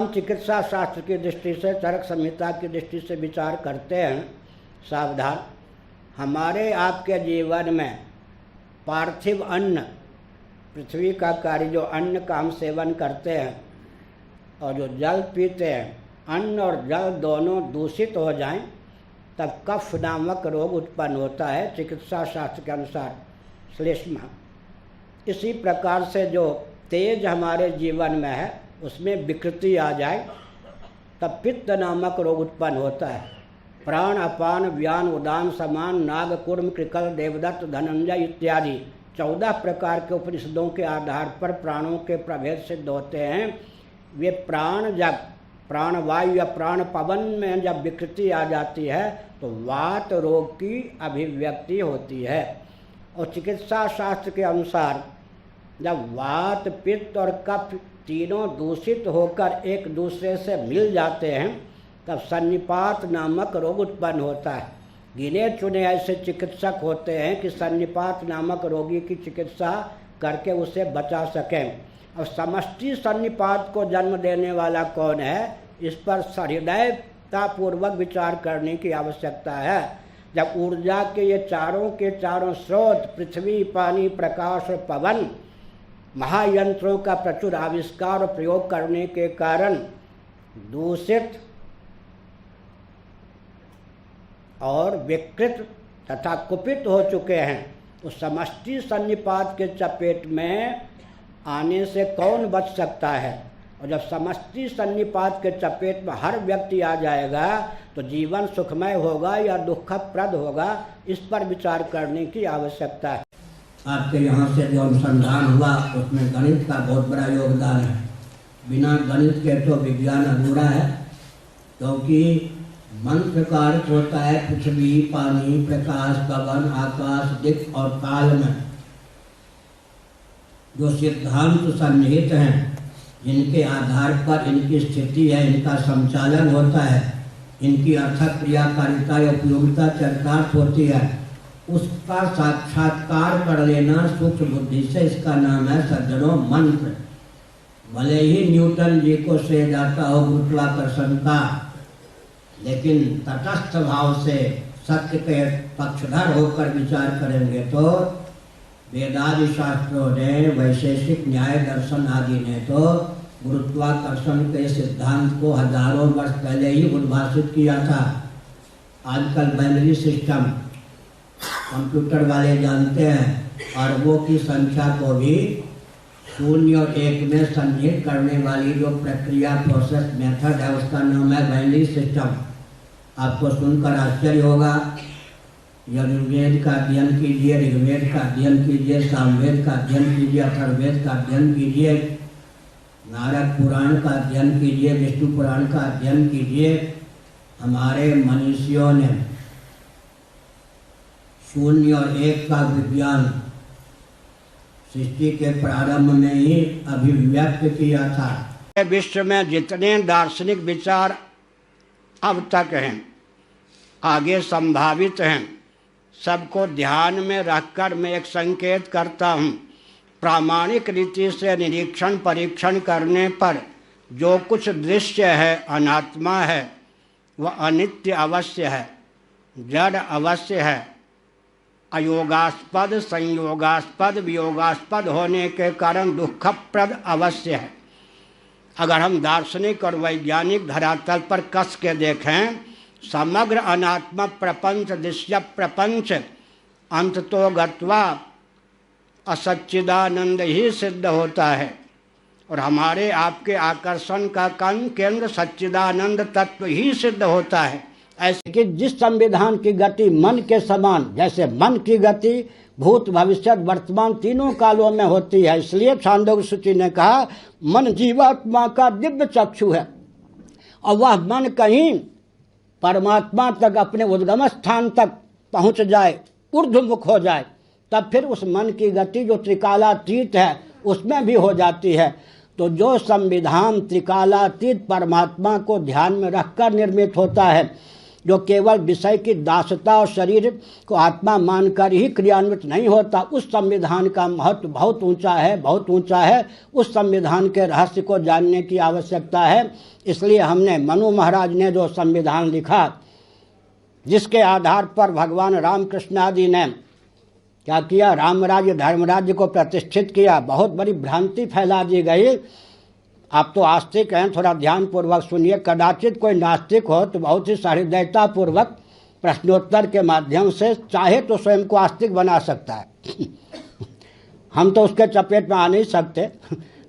हम चिकित्सा शास्त्र की दृष्टि से, चरक संहिता की दृष्टि से विचार करते हैं, सावधान, हमारे आपके जीवन में पार्थिव अन्न, पृथ्वी का कार्य जो अन्न का हम सेवन करते हैं और जो जल पीते हैं, अन्न और जल दोनों दूषित हो जाएं, तब कफ नामक रोग उत्पन्न होता है चिकित्सा शास्त्र के अनुसार, श्लेष्मा। इसी प्रकार से जो तेज हमारे जीवन में है उसमें विकृति आ जाए तब पित्त नामक रोग उत्पन्न होता है। प्राण, अपान, व्यान, उदान, समान, नाग, कुर्म, कृकल, देवदत्त, धनंजय इत्यादि 14 प्रकार के उपनिषदों के आधार पर प्राणों के प्रभेद सिद्ध होते हैं। वे प्राण जब प्राणवायु या प्राण पवन में जब विकृति आ जाती है तो वात रोग की अभिव्यक्ति होती है। और चिकित्सा शास्त्र के अनुसार जब वात, पित्त और कफ तीनों दूषित होकर एक दूसरे से मिल जाते हैं तब सन्निपात नामक रोग उत्पन्न होता है। गिने चुने ऐसे चिकित्सक होते हैं कि सन्निपात नामक रोगी की चिकित्सा करके उसे बचा सकें। और समष्टि सन्निपात को जन्म देने वाला कौन है, इस पर सहृदयतापूर्वक विचार करने की आवश्यकता है। जब ऊर्जा के ये चारों के चारों स्रोत पृथ्वी, पानी, प्रकाश और पवन महायंत्रों का प्रचुर आविष्कार और प्रयोग करने के कारण दूषित और विकृत तथा कुपित हो चुके हैं, उस समष्टि सन्निपात के चपेट में आने से कौन बच सकता है। और जब समष्टि सन्निपात के चपेट में हर व्यक्ति आ जाएगा तो जीवन सुखमय होगा या दुखप्रद होगा, इस पर विचार करने की आवश्यकता है। आपके यहाँ से जो अनुसंधान हुआ उसमें गणित का बहुत बड़ा योगदान है। बिना गणित के तो विज्ञान अधूरा है, क्योंकि मंत्र का अर्थ होता है पृथ्वी, पानी, प्रकाश, पवन, आकाश, दिक् और काल में जो सिद्धांत सन्निहित हैं, जिनके आधार पर इनकी स्थिति है, इनका संचालन होता है, इनकी अर्थक क्रियाकारिता या उपयोगिता चरितार्थ होती है, उसका साक्षात्कार कर लेना सूक्ष्म बुद्धि से, इसका नाम है सज्जनों मंत्र। भले ही न्यूटन जी को से जाता हो गुरुत्वाकर्षण का, लेकिन तटस्थ भाव से सत्य के पक्षधर होकर विचार करेंगे तो वेदादि शास्त्रों ने, वैशेषिक न्याय दर्शन आदि ने तो गुरुत्वाकर्षण के सिद्धांत को हजारों वर्ष पहले ही उद्भाषित किया था। आजकल बाइनरी सिस्टम कंप्यूटर वाले जानते हैं, अरबों की संख्या को भी 0 और 1 में सन्निहित करने वाली जो प्रक्रिया, प्रोसेस, मेथड है, उसका नाम है बाइनरी सिस्टम। आपको सुनकर आश्चर्य होगा। यजुर्वेद का अध्ययन कीजिए, ऋग्वेद का अध्ययन कीजिए, सामवेद का अध्ययन कीजिए, अथर्ववेद का अध्ययन कीजिए, नारद पुराण का अध्ययन कीजिए, विष्णु पुराण का अध्ययन कीजिए। हमारे मनीषियों ने 0 और 1 का विज्ञान सृष्टि के प्रारंभ में ही अभिव्यक्त किया था। विश्व में जितने दार्शनिक विचार अब तक हैं, आगे संभावित हैं, सबको ध्यान में रखकर मैं एक संकेत करता हूँ। प्रामाणिक रीति से निरीक्षण परीक्षण करने पर जो कुछ दृश्य है, अनात्मा है, वह अनित्य अवश्य है, जड़ अवश्य है, अयोगास्पद, संयोगास्पद, वियोगास्पद होने के कारण दुखप्रद अवश्य है। अगर हम दार्शनिक और वैज्ञानिक धरातल पर कस के देखें, समग्र अनात्म प्रपंच, दृश्य प्रपंच अंततो गत्वा असच्चिदानंद ही सिद्ध होता है। और हमारे आपके आकर्षण का केंद्र सच्चिदानंद तत्व ही सिद्ध होता है। ऐसे कि जिस संविधान की गति मन के समान, जैसे मन की गति भूत, भविष्य, वर्तमान तीनों कालों में होती है, इसलिए छांदोग्य सूची ने कहा मन जीवात्मा का दिव्य चक्षु है। और वह मन कहीं परमात्मा तक, अपने उद्गम स्थान तक पहुंच जाए, ऊर्ध्वमुख हो जाए, तब फिर उस मन की गति जो त्रिकालातीत है उसमें भी हो जाती है। तो जो संविधान त्रिकालातीत परमात्मा को ध्यान में रखकर निर्मित होता है, जो केवल विषय की दासता और शरीर को आत्मा मानकर ही क्रियान्वित नहीं होता, उस संविधान का महत्व बहुत ऊंचा है, बहुत ऊंचा है। उस संविधान के रहस्य को जानने की आवश्यकता है। इसलिए हमने मनु महाराज ने जो संविधान लिखा, जिसके आधार पर भगवान रामकृष्ण आदि ने क्या किया, रामराज्य धर्मराज्य को प्रतिष्ठित किया, बहुत बड़ी भ्रांति फैला दी गई। आप तो आस्तिक हैं, थोड़ा ध्यानपूर्वक सुनिए। कदाचित कोई नास्तिक हो तो बहुत ही सहृदयतापूर्वक प्रश्नोत्तर के माध्यम से चाहे तो स्वयं को आस्तिक बना सकता है। हम तो उसके चपेट में आ नहीं सकते,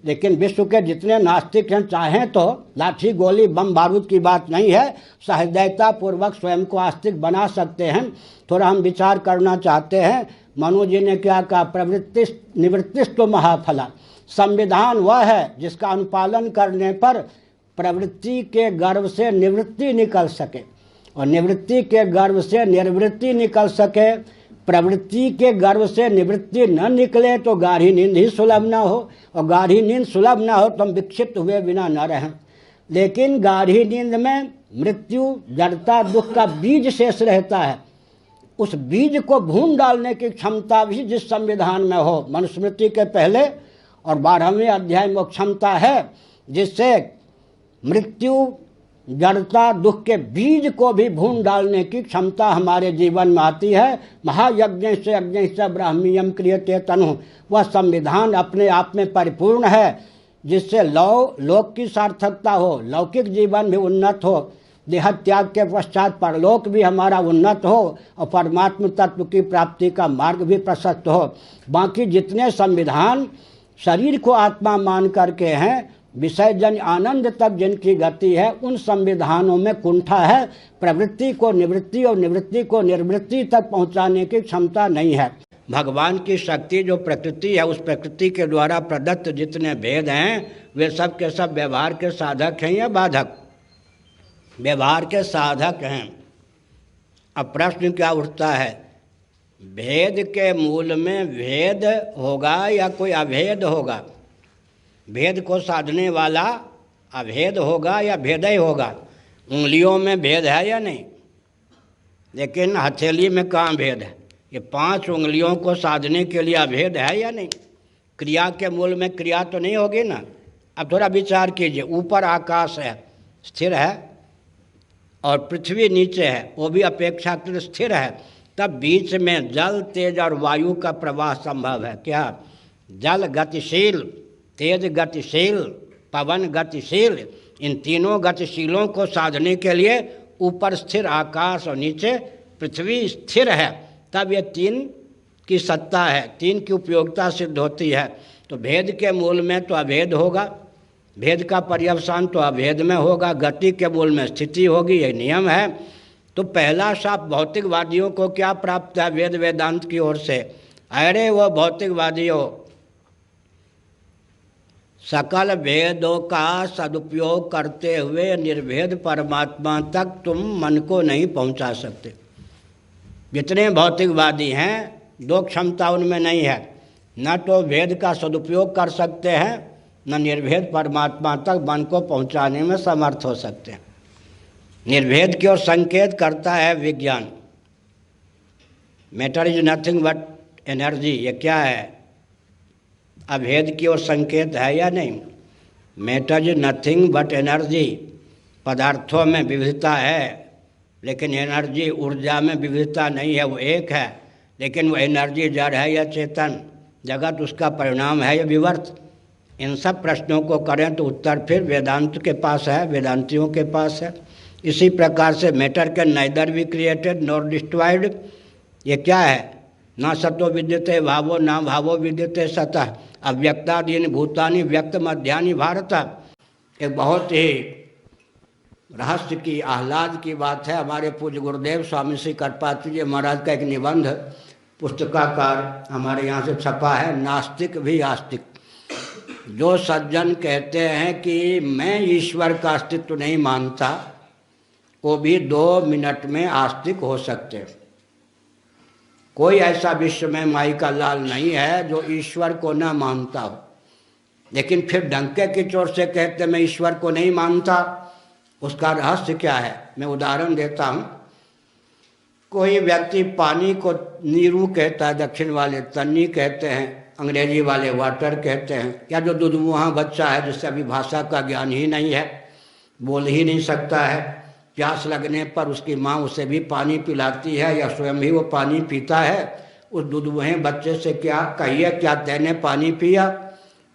लेकिन विश्व के जितने नास्तिक हैं चाहें तो, लाठी गोली बम बारूद की बात नहीं है, सहृदयतापूर्वक स्वयं को आस्तिक बना सकते हैं। थोड़ा हम विचार करना चाहते हैं। मनु जी ने क्या कहा, प्रवृत्ति निवृत्तिस्तु महाफला। संविधान वह है जिसका अनुपालन करने पर प्रवृत्ति के गर्भ से निवृत्ति निकल सके, और निवृत्ति के गर्भ से निर्वृत्ति निकल सके। प्रवृत्ति के गर्भ से निवृत्ति न निकले तो गाढ़ी नींद ही सुलभ न हो, और गाढ़ी नींद सुलभ न हो तो हम विक्षिप्त हुए बिना न रहें। लेकिन गाढ़ी नींद में मृत्यु, जड़ता, दुख का बीज शेष रहता है। उस बीज को भून डालने की क्षमता भी जिस संविधान में हो, मनुस्मृति के पहले और 12वें अध्याय में क्षमता है, जिससे मृत्यु, जड़ता, दुख के बीज को भी भून डालने की क्षमता हमारे जीवन में आती है। महायज्ञ से यज्ञ से ब्राह्मीयम क्रियते तनु, वह संविधान अपने आप में परिपूर्ण है, जिससे लोक की सार्थकता हो, लौकिक जीवन भी उन्नत हो, देह त्याग के पश्चात परलोक भी हमारा उन्नत हो, और परमात्म तत्व की प्राप्ति का मार्ग भी प्रशस्त हो। बाकी जितने संविधान शरीर को आत्मा मान करके हैं, विषय जन आनंद तक जिनकी गति है, उन संविधानों में कुंठा है। प्रवृत्ति को निवृत्ति और निवृत्ति को निर्वृत्ति तक पहुंचाने की क्षमता नहीं है। भगवान की शक्ति जो प्रकृति है, उस प्रकृति के द्वारा प्रदत्त जितने भेद हैं, वे सब के सब व्यवहार के साधक हैं या बाधक? व्यवहार के साधक हैं। अब प्रश्न क्या उठता है, भेद के मूल में भेद होगा या कोई अभेद होगा? भेद को साधने वाला अभेद होगा या भेद ही होगा? उंगलियों में भेद है या नहीं? लेकिन हथेली में कहाँ भेद है? ये 5 उंगलियों को साधने के लिए अभेद है या नहीं? क्रिया के मूल में क्रिया तो नहीं होगी ना। अब थोड़ा विचार कीजिए, ऊपर आकाश है, स्थिर है, और पृथ्वी नीचे है, वो भी अपेक्षाकृत स्थिर है, तब बीच में जल, तेज और वायु का प्रवाह संभव है। क्या? जल गतिशील, तेज गतिशील, पवन गतिशील। इन तीनों गतिशीलों को साधने के लिए ऊपर स्थिर आकाश और नीचे पृथ्वी स्थिर है, तब ये 3 की सत्ता है, 3 की उपयोगिता सिद्ध होती है। तो भेद के मूल में तो अभेद होगा, भेद का पर्यवसान तो अभेद में होगा, गति के मूल में स्थिति होगी, ये नियम है। तो पहला शाप भौतिकवादियों को क्या प्राप्त है वेद वेदांत की ओर से? अरे वो भौतिकवादियों, सकल भेदों का सदुपयोग करते हुए निर्भेद परमात्मा तक तुम मन को नहीं पहुंचा सकते। जितने भौतिकवादी हैं, 2 क्षमता उनमें नहीं है, न तो भेद का सदुपयोग कर सकते हैं, न निर्भेद परमात्मा तक मन को पहुंचाने में समर्थ हो सकते हैं। निर्भेद की ओर संकेत करता है विज्ञान। Matter is nothing but energy, ये क्या है? अभेद की ओर संकेत है या नहीं? Matter is nothing but energy. पदार्थों में विविधता है, लेकिन एनर्जी, ऊर्जा में विविधता नहीं है, वो एक है। लेकिन वो एनर्जी जड़ है या चेतन? जगत उसका परिणाम है या विवर्त? इन सब प्रश्नों को करें तो उत्तर फिर वेदांत के पास है, वेदांतियों के पास है। इसी प्रकार से matter can neither be created nor destroyed. ये क्या है? ना सतो विद्यते भावो ना भावो विद्यते सतः अव्यक्तादीनि भूतानि व्यक्त मध्यानि भारत। एक बहुत ही रहस्य की, आह्लाद की बात है। हमारे पूज्य गुरुदेव स्वामी श्री कृपाचार्य जी महाराज का एक निबंध पुस्तकाकार हमारे यहाँ से छपा है, नास्तिक भी आस्तिक। जो सज्जन कहते हैं कि मैं ईश्वर का अस्तित्व नहीं मानता, वो भी 2 मिनट में आस्तिक हो सकते हैं। कोई ऐसा विश्व में माई का लाल नहीं है जो ईश्वर को न मानता हो, लेकिन फिर डंके की चोट से कहते मैं ईश्वर को नहीं मानता। उसका रहस्य क्या है? मैं उदाहरण देता हूँ। कोई व्यक्ति पानी को नीरू कहता है, दक्षिण वाले तन्नी कहते हैं, अंग्रेजी वाले वाटर कहते हैं। या जो दुधमुहा बच्चा है जिससे अभी भाषा का ज्ञान ही नहीं है, बोल ही नहीं सकता है, प्यास लगने पर उसकी माँ उसे भी पानी पिलाती है या स्वयं ही वो पानी पीता है, उस दुधमुहे बच्चे से क्या कहिए, क्या तेने पानी पिया?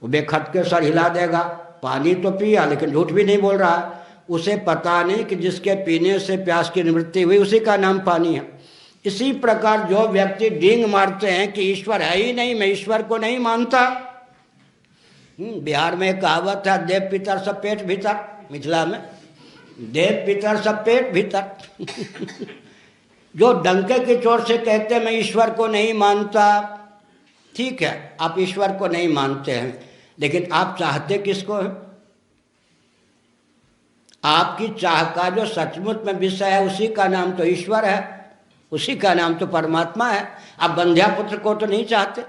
वो बेखट के सर हिला देगा। पानी तो पिया लेकिन झूठ भी नहीं बोल रहा है। उसे पता नहीं कि जिसके पीने से प्यास की निवृत्ति हुई उसी का नाम पानी है। इसी प्रकार जो व्यक्ति डींग मारते हैं कि ईश्वर है ही नहीं, मैं ईश्वर को नहीं मानता। बिहार में कहावत है, देव पितर सब पेट भीतर। मिथिला में देव पितर सब पेट भीतर। जो डंके की चोट से कहते हैं मैं ईश्वर को नहीं मानता, ठीक है, आप ईश्वर को नहीं मानते हैं, लेकिन आप चाहते किसको है? आपकी चाह का जो सचमुच में विषय है उसी का नाम तो ईश्वर है, उसी का नाम तो परमात्मा है। आप बंध्या पुत्र को तो नहीं चाहते।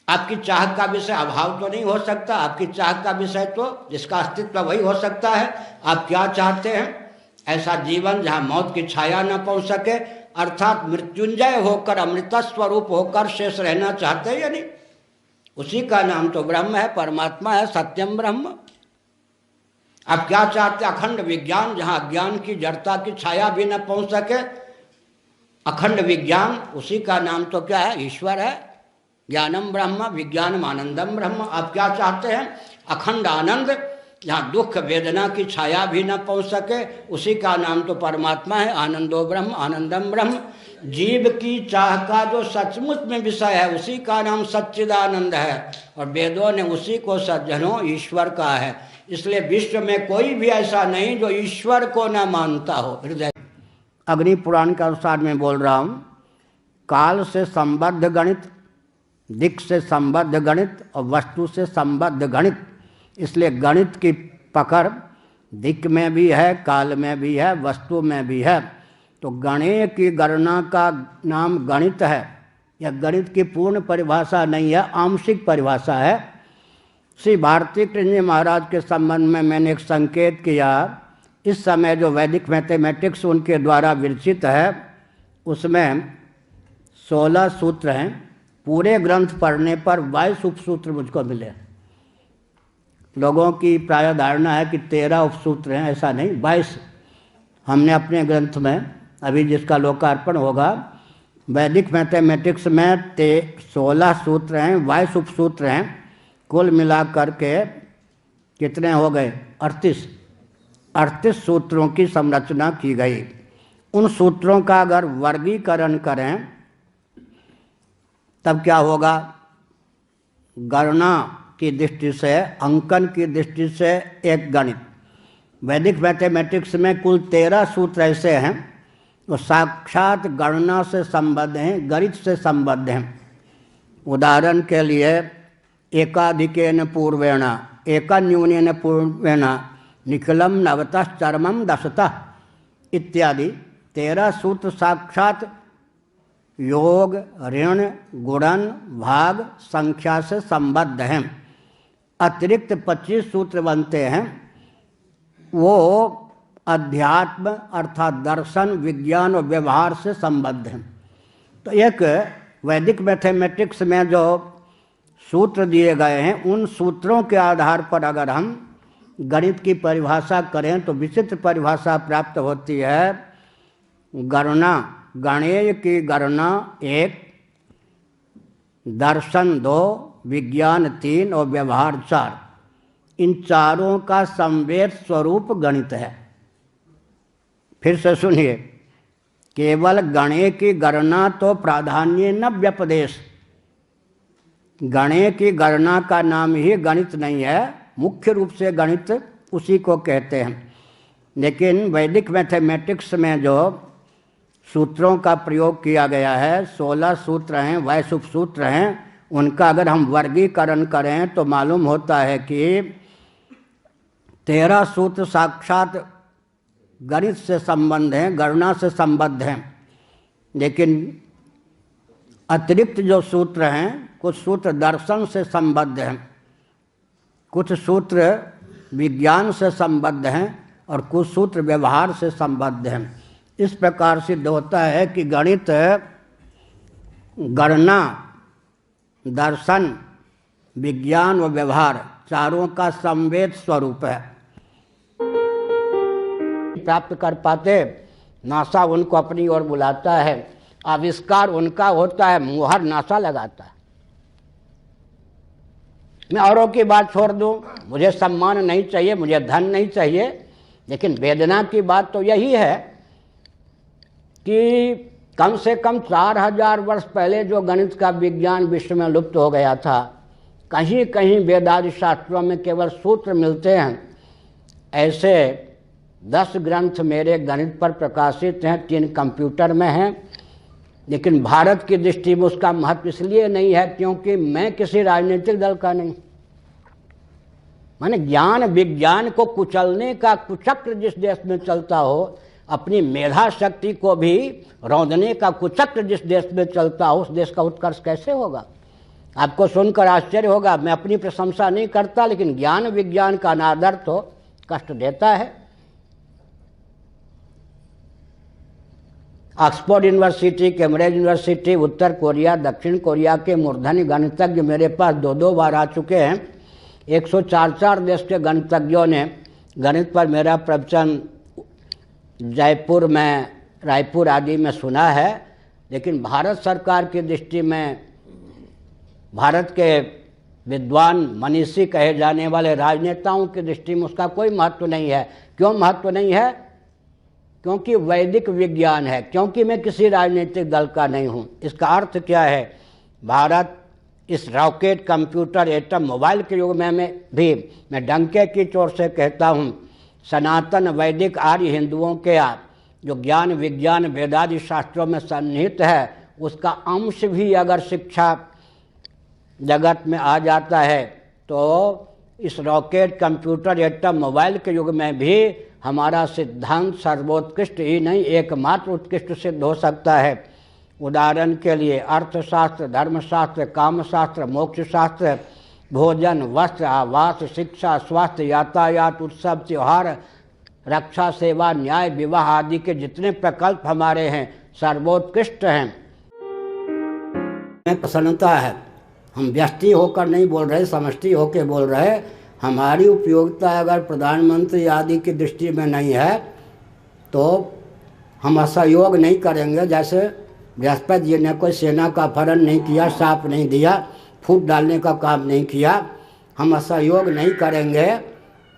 आपकी चाह का विषय अभाव तो नहीं हो सकता, आपकी चाह का विषय तो जिसका अस्तित्व वही हो सकता है। आप क्या चाहते हैं? ऐसा जीवन जहाँ मौत की छाया न पहुँच सके, अर्थात मृत्युंजय होकर अमृत स्वरूप होकर शेष रहना चाहते हैं या नहीं? उसी का नाम तो ब्रह्म है, परमात्मा है, सत्यम ब्रह्म। आप क्या चाहते? अखंड विज्ञान, जहाँ अज्ञान की जड़ता की छाया भी न पहुँच सके, अखंड विज्ञान, उसी का नाम तो क्या है? ईश्वर है। ज्ञानम ब्रह्म विज्ञानम आनंदम ब्रह्म। आप क्या चाहते हैं? अखंड आनंद, जहाँ दुख वेदना की छाया भी न पहुँच सके, उसी का नाम तो परमात्मा है, आनंदो ब्रह्म आनंदम ब्रह्म। जीव की चाह का जो सचमुच में विषय है उसी का नाम सच्चिदानंद है, और वेदों ने उसी को सज्जनों ईश्वर कहा है। इसलिए विश्व में कोई भी ऐसा नहीं जो ईश्वर को न मानता हो। हृदय अग्नि पुराण के अनुसार मैं बोल रहा हूँ, काल से संबद्ध गणित, दिक् से संबद्ध गणित और वस्तु से संबद्ध गणित। इसलिए गणित की पकड़ दिक् में भी है, काल में भी है, वस्तु में भी है। तो गणेय की गणना का नाम गणित है। यह गणित की पूर्ण परिभाषा नहीं है, आंशिक परिभाषा है। श्री भारती कृष्ण जी महाराज के संबंध में मैंने एक संकेत किया। इस समय जो वैदिक मैथमेटिक्स उनके द्वारा विरचित है उसमें 16 सूत्र हैं। पूरे ग्रंथ पढ़ने पर 22 उपसूत्र मुझको मिले। लोगों की प्राय धारणा है कि 13 उपसूत्र हैं, ऐसा नहीं, 22 हमने अपने ग्रंथ में, अभी जिसका लोकार्पण होगा, वैदिक मैथमेटिक्स में 16 सूत्र हैं, 22 उपसूत्र हैं। कुल मिला करके कितने हो गए? 38 सूत्रों की संरचना की गई। उन सूत्रों का अगर वर्गीकरण करें तब क्या होगा? गणना की दृष्टि से, अंकन की दृष्टि से एक गणित। वैदिक मैथमेटिक्स में कुल 13 सूत्र ऐसे हैं वो साक्षात गणना से संबद्ध हैं, गणित से संबद्ध हैं। उदाहरण के लिए एकाधिकेन पूर्वेण, एकान्यूनेन पूर्वेण निखिलम नवतः चरमम दशतः इत्यादि 13 सूत्र साक्षात योग, ऋण, गुणन, भाग, संख्या से संबद्ध हैं। अतिरिक्त 25 सूत्र बनते हैं, वो अध्यात्म अर्थात दर्शन, विज्ञान और व्यवहार से संबद्ध हैं। तो एक वैदिक मैथमेटिक्स में जो सूत्र दिए गए हैं, उन सूत्रों के आधार पर अगर हम गणित की परिभाषा करें तो विचित्र परिभाषा प्राप्त होती है। गणना, गणेय की गणना 1, दर्शन 2, विज्ञान 3 और व्यवहार 4। इन चारों का संवेद स्वरूप गणित है। फिर से सुनिए, केवल गणेय की गणना तो प्राधान्य न व्यपदेश। गणेय की गणना का नाम ही गणित नहीं है, मुख्य रूप से गणित उसी को कहते हैं। लेकिन वैदिक मैथमेटिक्स में जो सूत्रों का प्रयोग किया गया है, 16 सूत्र हैं, 22 उपसूत्र हैं, उनका अगर हम वर्गीकरण करें तो मालूम होता है कि 13 सूत्र साक्षात गणित से संबंध हैं, गणना से संबद्ध हैं। लेकिन अतिरिक्त जो सूत्र हैं, कुछ सूत्र दर्शन से संबद्ध हैं, कुछ सूत्र विज्ञान से संबद्ध हैं और कुछ सूत्र व्यवहार से संबद्ध हैं। इस प्रकार सिद्ध होता है कि गणित गणना, दर्शन, विज्ञान व व्यवहार चारों का समवेत स्वरूप है। प्राप्त कर पाते, नासा उनको अपनी ओर बुलाता है, आविष्कार उनका होता है, मुहर नासा लगाता है। मैं औरों की बात छोड़ दूं, मुझे सम्मान नहीं चाहिए, मुझे धन नहीं चाहिए, लेकिन वेदना की बात तो यही है कि कम से कम 4000 वर्ष पहले जो गणित का विज्ञान विश्व में लुप्त हो गया था, कहीं कहीं वेदादि शास्त्रों में केवल सूत्र मिलते हैं। ऐसे 10 ग्रंथ मेरे गणित पर प्रकाशित हैं, 3 कंप्यूटर में हैं, लेकिन भारत की दृष्टि में उसका महत्व इसलिए नहीं है क्योंकि मैं किसी राजनीतिक दल का नहीं। माने ज्ञान विज्ञान को कुचलने का कुचक्र जिस देश में चलता हो, अपनी मेधा शक्ति को भी रौंदने का कुचक्र जिस देश में चलता हो, उस देश का उत्कर्ष कैसे होगा? आपको सुनकर आश्चर्य होगा, मैं अपनी प्रशंसा नहीं करता, लेकिन ज्ञान विज्ञान का अनादर तो कष्ट देता है। ऑक्सफोर्ड यूनिवर्सिटी, कैम्ब्रिज यूनिवर्सिटी, उत्तर कोरिया, दक्षिण कोरिया के मूर्धन्य गणितज्ञ मेरे पास 2-2 बार आ चुके हैं। 104 देश के गणितज्ञों ने गणित पर मेरा प्रवचन जयपुर में, रायपुर आदि में सुना है, लेकिन भारत सरकार की दृष्टि में, भारत के विद्वान मनीषी कहे जाने वाले राजनेताओं की दृष्टि में उसका कोई महत्व नहीं है। क्यों महत्व नहीं है? क्योंकि वैदिक विज्ञान है, क्योंकि मैं किसी राजनीतिक दल का नहीं हूँ। इसका अर्थ क्या है? भारत इस रॉकेट, कंप्यूटर, एटम, मोबाइल के युग में मैं डंके की चोट से कहता हूँ, सनातन वैदिक आर्य हिंदुओं के जो ज्ञान विज्ञान वेदादि शास्त्रों में सन्निहित है, उसका अंश भी अगर शिक्षा जगत में आ जाता है तो इस रॉकेट, कंप्यूटर, एटम, मोबाइल के युग में भी हमारा सिद्धांत सर्वोत्कृष्ट ही नहीं, एकमात्र उत्कृष्ट सिद्ध हो सकता है। उदाहरण के लिए अर्थशास्त्र, धर्मशास्त्र, कामशास्त्र, मोक्षशास्त्र, भोजन, वस्त्र, आवास, शिक्षा, स्वास्थ्य, यातायात, उत्सव, त्योहार, रक्षा, सेवा, न्याय, विवाह आदि के जितने प्रकल्प हमारे हैं सर्वोत्कृष्ट हैं। प्रसन्नता है, हम व्यष्टि होकर नहीं बोल रहे, समष्टि होकर बोल रहे। हमारी उपयोगिता अगर प्रधानमंत्री आदि की दृष्टि में नहीं है तो हम असहयोग नहीं करेंगे। जैसे बृहस्पति जी ने कोई सेना का अपहरण नहीं किया, साप नहीं दिया, फूट डालने का काम नहीं किया, हम असहयोग नहीं करेंगे।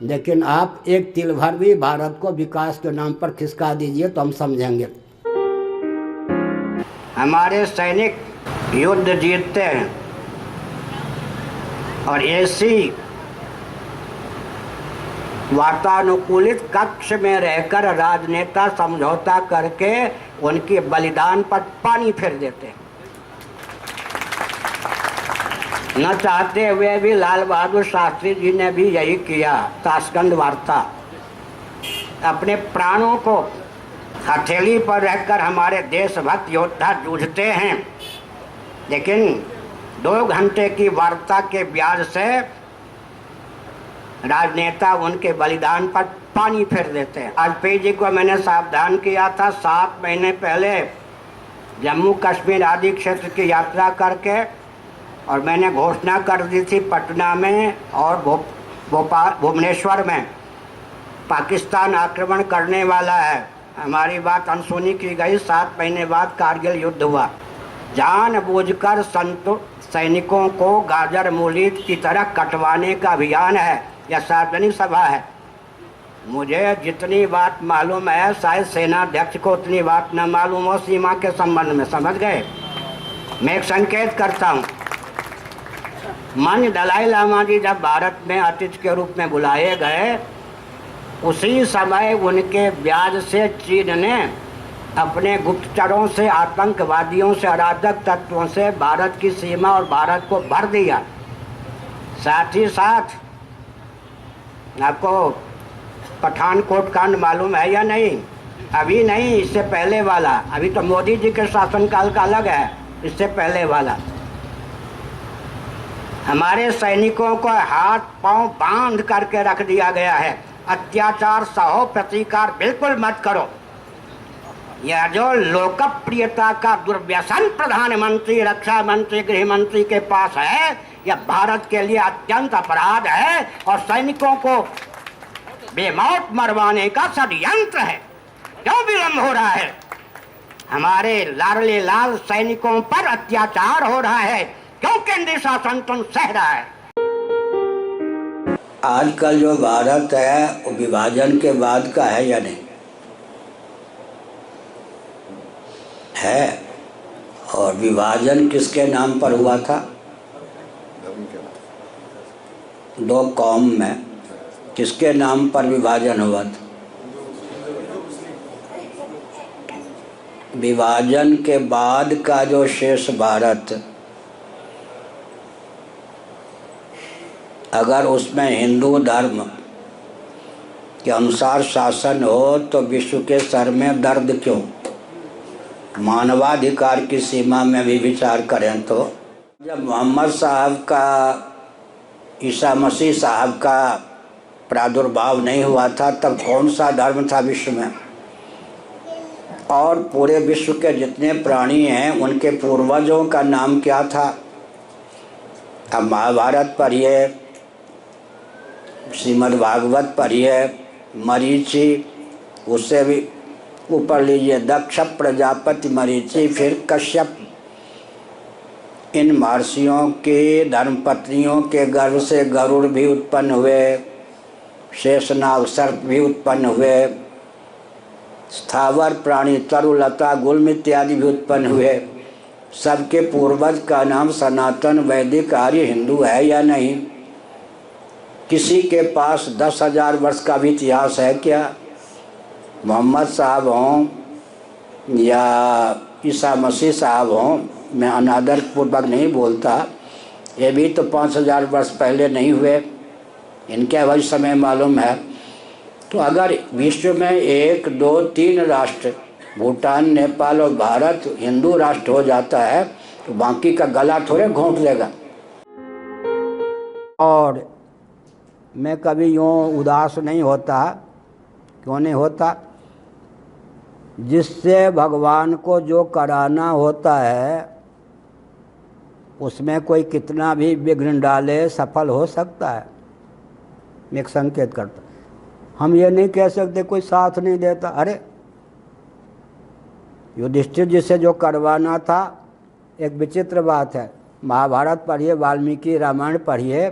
लेकिन आप एक तिल भर भी भारत को विकास के नाम पर खिसका दीजिए तो हम समझेंगे। हमारे सैनिक युद्ध जीतते हैं और ऐसी वातानुकूलित कक्ष में रहकर राजनेता समझौता करके उनके बलिदान पर पानी फेर देते हैं। न चाहते हुए भी लाल बहादुर शास्त्री जी ने भी यही किया। ताशकंद वार्ता, अपने प्राणों को हथेली पर रहकर हमारे देशभक्त योद्धा जूझते हैं, लेकिन 2 घंटे की वार्ता के ब्याज से राजनेता उनके बलिदान पर पानी फेर देते हैं। वाजपेयी जी को मैंने सावधान किया था 7 महीने पहले जम्मू कश्मीर आदि क्षेत्र की यात्रा करके, और मैंने घोषणा कर दी थी पटना में और भुवनेश्वर में पाकिस्तान आक्रमण करने वाला है। हमारी बात अनसुनी की गई। 7 महीने बाद कारगिल युद्ध हुआ। जानबूझकर सैनिकों को गाजर मूली की तरह कटवाने का अभियान है। यह सार्वजनिक सभा है। मुझे जितनी बात मालूम है शायद सेनाध्यक्ष को उतनी बात न मालूम हो सीमा के संबंध में। समझ गए? मैं एक संकेत करता हूँ। माननीय दलाई लामा जी जब भारत में अतिथि के रूप में बुलाए गए, उसी समय उनके ब्याज से चीन ने अपने गुप्तचरों से, आतंकवादियों से, अराजक तत्वों से भारत की सीमा और भारत को भर दिया। साथ ही साथ आपको पठानकोट कांड मालूम है या नहीं? अभी नहीं, इससे पहले वाला। अभी तो मोदी जी के शासनकाल का अलग है, इससे पहले वाला। हमारे सैनिकों को हाथ पांव बांध करके रख दिया गया है। अत्याचार सहो, प्रतिकार बिल्कुल मत करो। यह जो लोकप्रियता का दुर्व्यसन प्रधानमंत्री, रक्षा मंत्री, गृह मंत्री के पास है, यह भारत के लिए अत्यंत अपराध है और सैनिकों को बेमौत मरवाने का षड्यंत्र है। क्यों विलंब हो रहा है? हमारे लाडले लाल सैनिकों पर अत्याचार हो रहा है, क्यों केंद्रीय शासन तुम सह रहा है? आजकल जो भारत है वो विभाजन के बाद का है या नहीं? है। और विभाजन किसके नाम पर हुआ था? दो कौम में किसके नाम पर विभाजन हुआ था? विभाजन के बाद का जो शेष भारत, अगर उसमें हिंदू धर्म के अनुसार शासन हो तो विश्व के सर में दर्द क्यों? मानवाधिकार की सीमा में भी विचार करें तो जब मोहम्मद साहब का, ईसा मसीह साहब का प्रादुर्भाव नहीं हुआ था तब कौन सा धर्म था विश्व में? और पूरे विश्व के जितने प्राणी हैं उनके पूर्वजों का नाम क्या था? अब महाभारत पढ़िए, श्रीमद् भागवत पढ़िए, मरीचि, उससे भी ऊपर लीजिए दक्ष, प्रजापति, मरीचि, फिर कश्यप। इन महर्षियों के धर्मपत्नियों के गर्भ से गरुड़ भी उत्पन्न हुए, शेषनाग, सर्प भी उत्पन्न हुए, स्थावर प्राणी तरुलता गुल्म इत्यादि भी उत्पन्न हुए। सबके पूर्वज का नाम सनातन वैदिक आर्य हिंदू है या नहीं? किसी के पास 10,000 वर्ष का भी इतिहास है क्या? मोहम्मद साहब हों या ईसा मसीह साहब हों, मैं अनादर पूर्वक नहीं बोलता, ये भी तो 5,000 वर्ष पहले नहीं हुए, इनके वही समय मालूम है। तो अगर विश्व में 1, 2, 3 राष्ट्र, भूटान, नेपाल और भारत हिंदू राष्ट्र हो जाता है तो बाकी का गला थोड़े घोंट लेगा। और मैं कभी यूँ उदास नहीं होता। क्यों नहीं होता? जिससे भगवान को जो कराना होता है उसमें कोई कितना भी विघ्न डाले सफल हो सकता है। मैं एक संकेत करता, हम ये नहीं कह सकते कोई साथ नहीं देता। अरे युधिष्ठिर जी से जो करवाना था, एक विचित्र बात है, महाभारत पढ़िए, वाल्मीकि रामायण पढ़िए,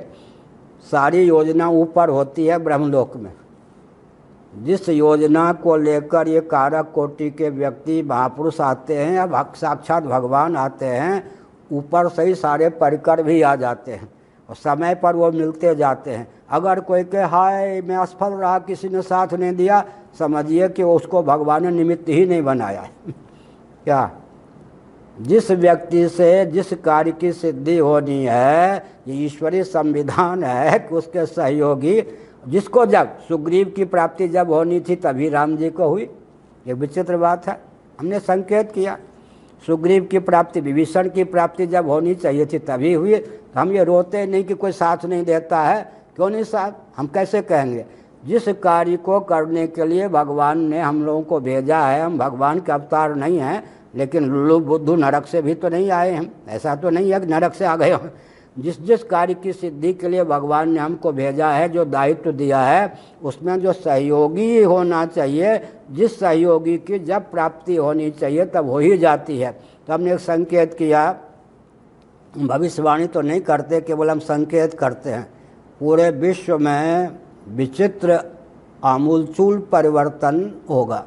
सारी योजना ऊपर होती है ब्रह्मलोक में। जिस योजना को लेकर ये कारक कोटि के व्यक्ति महापुरुष आते हैं या साक्षात भगवान आते हैं, ऊपर से ही सारे परिकर भी आ जाते हैं और समय पर वो मिलते जाते हैं। अगर कोई कहे हाय मैं असफल रहा, किसी ने साथ नहीं दिया, समझिए कि उसको भगवान ने निमित्त ही नहीं बनाया है। क्या? जिस व्यक्ति से जिस कार्य की सिद्धि होनी है, ये ईश्वरीय संविधान है कि उसके सहयोगी, जिसको जब सुग्रीव की प्राप्ति जब होनी थी तभी राम जी को हुई। एक विचित्र बात है, हमने संकेत किया सुग्रीव की प्राप्ति, विभीषण की प्राप्ति जब होनी चाहिए थी तभी हुई। तो हम ये रोते नहीं कि कोई साथ नहीं देता है। क्यों नहीं साथ? हम कैसे कहेंगे? जिस कार्य को करने के लिए भगवान ने हम लोगों को भेजा है, हम भगवान के अवतार नहीं हैं, लेकिन लुल्लु बुद्धू नरक से भी तो नहीं आए हम। ऐसा तो नहीं है कि नरक से आ गए हो। जिस जिस कार्य की सिद्धि के लिए भगवान ने हमको भेजा है, जो दायित्व दिया है, उसमें जो सहयोगी होना चाहिए, जिस सहयोगी की जब प्राप्ति होनी चाहिए तब हो ही जाती है। तो हमने एक संकेत किया, भविष्यवाणी तो नहीं करते, केवल हम संकेत करते हैं। पूरे विश्व में विचित्र आमूलचूल परिवर्तन होगा।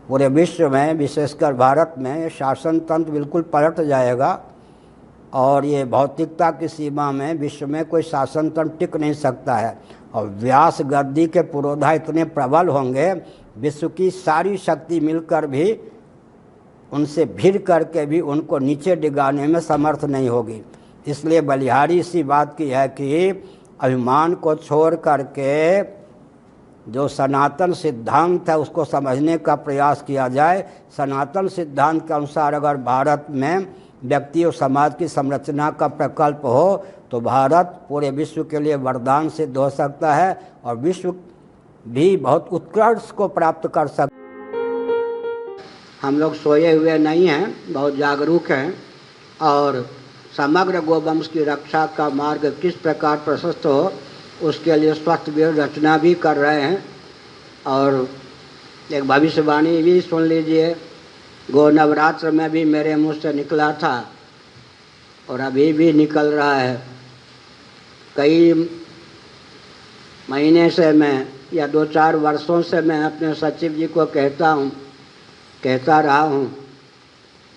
पूरे विश्व में, विशेषकर भारत में, शासन तंत्र बिल्कुल पलट जाएगा और ये भौतिकता की सीमा में विश्व में कोई शासन तंत्र टिक नहीं सकता है। और व्यास गद्दी के पुरोधा इतने प्रबल होंगे, विश्व की सारी शक्ति मिलकर भी उनसे भिड़ करके भी उनको नीचे डिगाने में समर्थ नहीं होगी। इसलिए बलिहारी सी बात की है कि अभिमान को छोड़ करके जो सनातन सिद्धांत है उसको समझने का प्रयास किया जाए। सनातन सिद्धांत के अनुसार अगर भारत में व्यक्ति और समाज की संरचना का प्रकल्प हो तो भारत पूरे विश्व के लिए वरदान सिद्ध हो सकता है और विश्व भी बहुत उत्कर्ष को प्राप्त कर सकता है। हम लोग सोए हुए नहीं हैं, बहुत जागरूक हैं और समग्र गोवंश की रक्षा का मार्ग किस प्रकार प्रशस्त हो उसके लिए स्वस्थ वीर रचना भी कर रहे हैं। और एक भविष्यवाणी भी सुन लीजिए, गो नवरात्र में भी मेरे मुंह से निकला था और अभी भी निकल रहा है। कई महीने से मैं या 2-4 वर्षों से मैं अपने सचिव जी को कहता रहा हूँ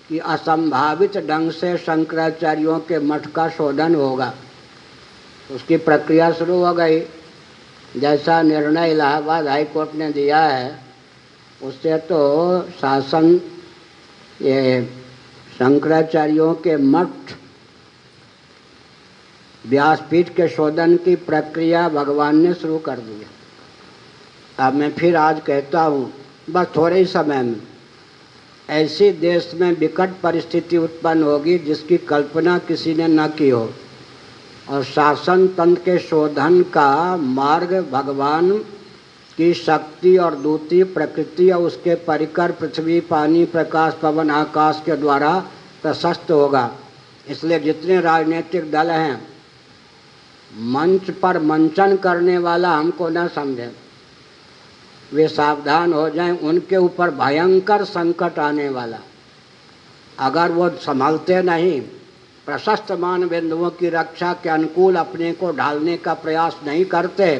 कि असंभावित ढंग से शंकराचार्यों के मठ का शोधन होगा। उसकी प्रक्रिया शुरू हो गई। जैसा निर्णय इलाहाबाद हाई कोर्ट ने दिया है उससे तो शासन ये शंकराचार्यों के मठ व्यासपीठ के शोधन की प्रक्रिया भगवान ने शुरू कर दी है। अब मैं फिर आज कहता हूँ, बस थोड़े ही समय में ऐसी देश में विकट परिस्थिति उत्पन्न होगी जिसकी कल्पना किसी ने न की हो और शासन तंत्र के शोधन का मार्ग भगवान की शक्ति और दूती प्रकृति और उसके परिकर पृथ्वी पानी प्रकाश पवन आकाश के द्वारा प्रशस्त होगा। इसलिए जितने राजनीतिक दल हैं मंच पर मंचन करने वाला हमको न समझें, वे सावधान हो जाएं, उनके ऊपर भयंकर संकट आने वाला। अगर वो संभलते नहीं, प्रशस्त मान बिंदुओं की रक्षा के अनुकूल अपने को ढालने का प्रयास नहीं करते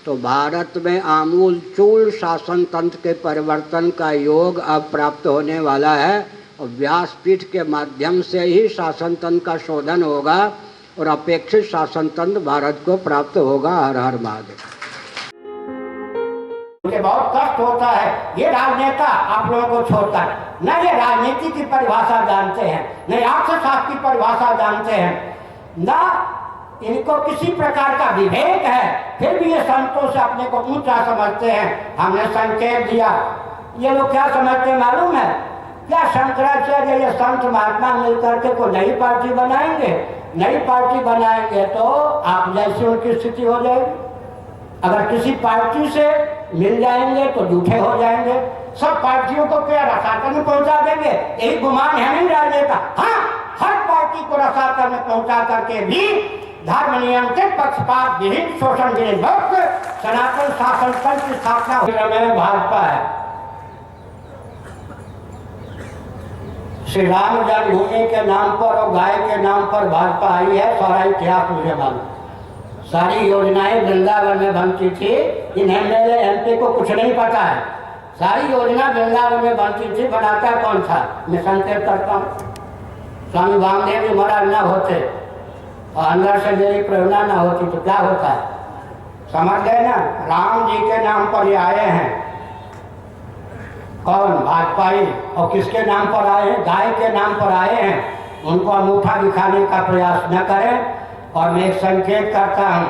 तो भारत में आमूल चूल शासन तंत्र के परिवर्तन का योग अब प्राप्त होने वाला है और व्यासपीठ के माध्यम से ही शासन तंत्र का शोधन होगा और अपेक्षित शासन तंत्र भारत को प्राप्त होगा। हर हर महादेव। मुझे बहुत कष्ट होता है, ये राजनेता आप लोगों को छोड़कर न ये राजनीति की परिभाषा जानते हैं, न अर्थशास्त्र की परिभाषा जानते हैं, न इनको किसी प्रकार का विवेक है, फिर भी ये संतों से अपने को ऊंचा समझते हैं। हमने संकेत दिया, ये लोग क्या समझते हैं मालूम है क्या? शंकराचार्य ये संत महात्मा मिलकर के कोई नई पार्टी बनाएंगे, नई पार्टी बनाएंगे तो आप जैसी उनकी स्थिति हो जाएगी। अगर किसी पार्टी से मिल जाएंगे तो झूठे हो जाएंगे, सब पार्टियों को क्या रसातल में पहुंचा देंगे, यही गुमान है नहीं राजनेता। हाँ, हर पार्टी को रसातल में पहुंचा करके भी धर्म नियंत्रित पक्षपात विहीन शोषण विरोध सनातन शासन तंत्र की स्थापना में भाजपा है। श्री राम जन्मभूमि के नाम पर और गाय के नाम पर भाजपा आई है, सारा इतिहास मुझे मालूम। सारी योजनाएं वृंदावन में बनती थी, इन एमएलए एमपी को कुछ नहीं पता है। सारी योजना वृंदावन में बनती थी, बनाता कौन था? मैं संकेत करता हूँ, स्वामी वामदेव जी महाराज न होते और अंदर से मेरी प्रेरणा न होती तो क्या होता है, समझ गए ना? राम जी के नाम पर ये आए हैं, कौन? भाजपाई। और किसके नाम पर आए हैं? गाय के नाम पर आए हैं। उनको अंगूठा दिखाने का प्रयास न करें। और मैं एक संकेत करता हूँ,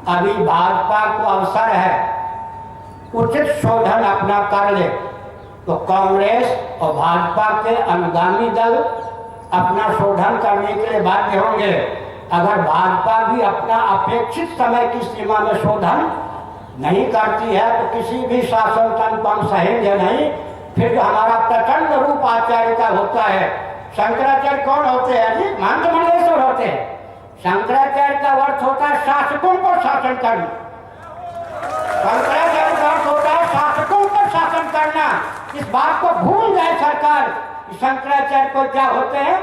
अभी भाजपा को अवसर है उचित शोधन अपना कर ले तो कांग्रेस और भाजपा के अनुगामी दल अपना शोधन करने के लिए बाध्य होंगे। अगर भाजपा भी अपना अपेक्षित समय की सीमा में शोधन नहीं करती है तो किसी भी शासन तंत्र हम सहेंगे नहीं। फिर जो हमारा प्रचंड रूप आचार्य का होता है, शंकराचार्य कौन होते हैं जी? महंत मंडलेश्वर होते हैं। शंकराचार्य का अर्थ होता है शासकों पर शासन करना। शंकराचार्य का अर्थ होता है शासकों पर शासन करना। इस बात को भूल जाए सरकार। शंकराचार्य को क्या होते हैं?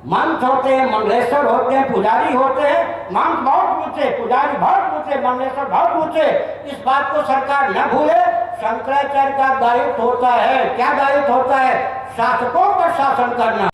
मंत्र होते हैं, मंडलेश्वर होते हैं, पुजारी होते हैं। मंत्र बहुत ऊंचे, पुजारी बहुत ऊंचे, मंडलेश्वर बहुत ऊंचे। इस बात को सरकार न भूले। शंकराचार्य का दायित्व होता है, क्या दायित्व होता है? शासकों पर शासन करना।